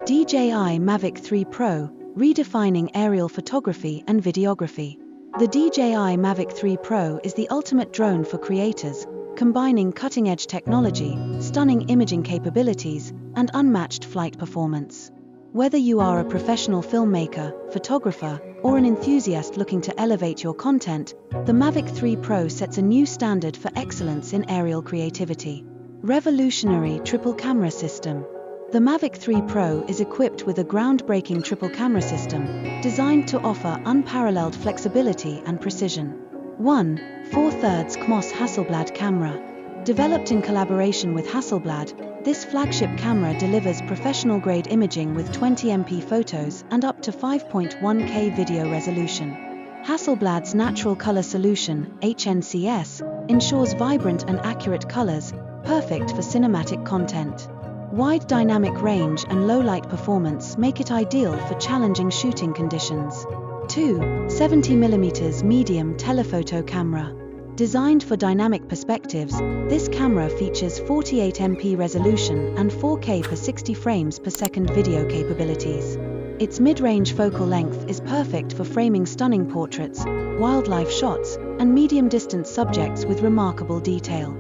DJI Mavic 3 Pro, redefining aerial photography and videography. The DJI Mavic 3 Pro is the ultimate drone for creators, combining cutting-edge technology, stunning imaging capabilities, and unmatched flight performance. Whether you are a professional filmmaker, photographer, or an enthusiast looking to elevate your content, the Mavic 3 Pro sets a new standard for excellence in aerial creativity. Revolutionary triple camera system. The Mavic 3 Pro is equipped with a groundbreaking triple camera system, designed to offer unparalleled flexibility and precision. 1. 4/3 CMOS Hasselblad camera. Developed in collaboration with Hasselblad, this flagship camera delivers professional-grade imaging with 20MP photos and up to 5.1K video resolution. Hasselblad's Natural Color Solution, HNCS, ensures vibrant and accurate colors, perfect for cinematic content. Wide dynamic range and low light performance make it ideal for challenging shooting conditions. 2. 70mm medium telephoto camera. Designed for dynamic perspectives, this camera features 48MP resolution and 4K per 60 frames per second video capabilities. Its mid-range focal length is perfect for framing stunning portraits, wildlife shots, and medium-distance subjects with remarkable detail.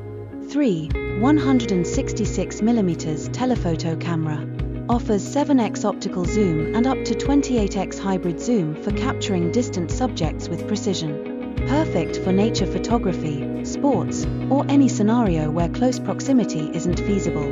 3. 166mm telephoto camera. Offers 7x optical zoom and up to 28x hybrid zoom for capturing distant subjects with precision. Perfect for nature photography, sports, or any scenario where close proximity isn't feasible.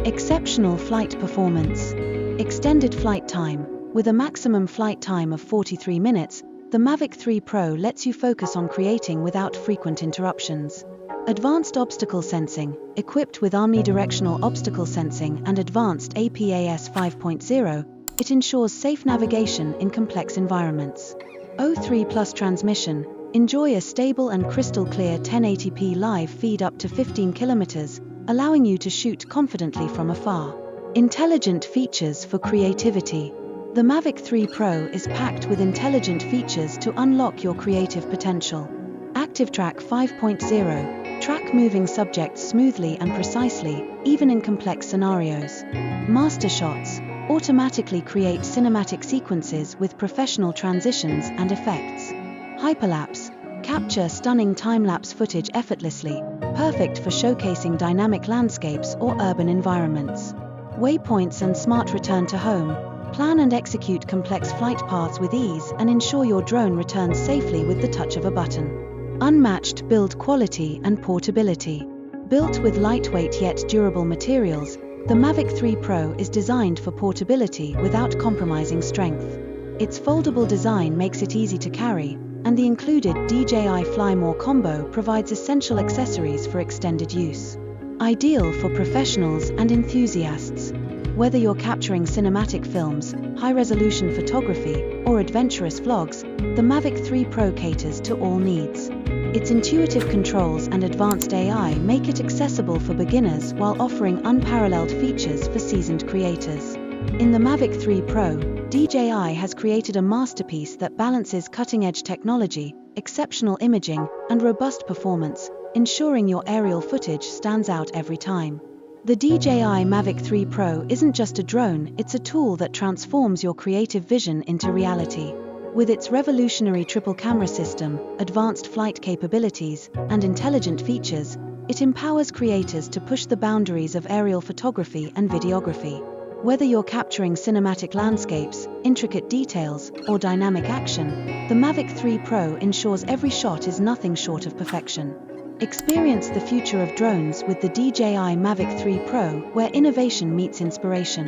Exceptional flight performance. Extended flight time. With a maximum flight time of 43 minutes, the Mavic 3 Pro lets you focus on creating without frequent interruptions. Advanced obstacle sensing. Equipped with omnidirectional obstacle sensing and advanced APAS 5.0, it ensures safe navigation in complex environments. O3+ transmission. Enjoy a stable and crystal clear 1080p live feed up to 15 km, allowing you to shoot confidently from afar. Intelligent features for creativity. The Mavic 3 Pro is packed with intelligent features to unlock your creative potential. ActiveTrack 5.0. Track moving subjects smoothly and precisely, even in complex scenarios. Master Shots. Automatically create cinematic sequences with professional transitions and effects. Hyperlapse. Capture stunning time-lapse footage effortlessly, perfect for showcasing dynamic landscapes or urban environments. Waypoints and smart return to home. Plan and execute complex flight paths with ease and ensure your drone returns safely with the touch of a button. Unmatched build quality and portability. Built with lightweight yet durable materials, the Mavic 3 Pro is designed for portability without compromising strength. Its foldable design makes it easy to carry, and the included DJI Fly More combo provides essential accessories for extended use. Ideal for professionals and enthusiasts. Whether you're capturing cinematic films, high-resolution photography, or adventurous vlogs, the Mavic 3 Pro caters to all needs. Its intuitive controls and advanced AI make it accessible for beginners while offering unparalleled features for seasoned creators. In the Mavic 3 Pro, DJI has created a masterpiece that balances cutting-edge technology, exceptional imaging, and robust performance, ensuring your aerial footage stands out every time. The DJI Mavic 3 Pro isn't just a drone, it's a tool that transforms your creative vision into reality. With its revolutionary triple camera system, advanced flight capabilities, and intelligent features, it empowers creators to push the boundaries of aerial photography and videography. Whether you're capturing cinematic landscapes, intricate details, or dynamic action, the Mavic 3 Pro ensures every shot is nothing short of perfection. Experience the future of drones with the DJI Mavic 3 Pro, where innovation meets inspiration.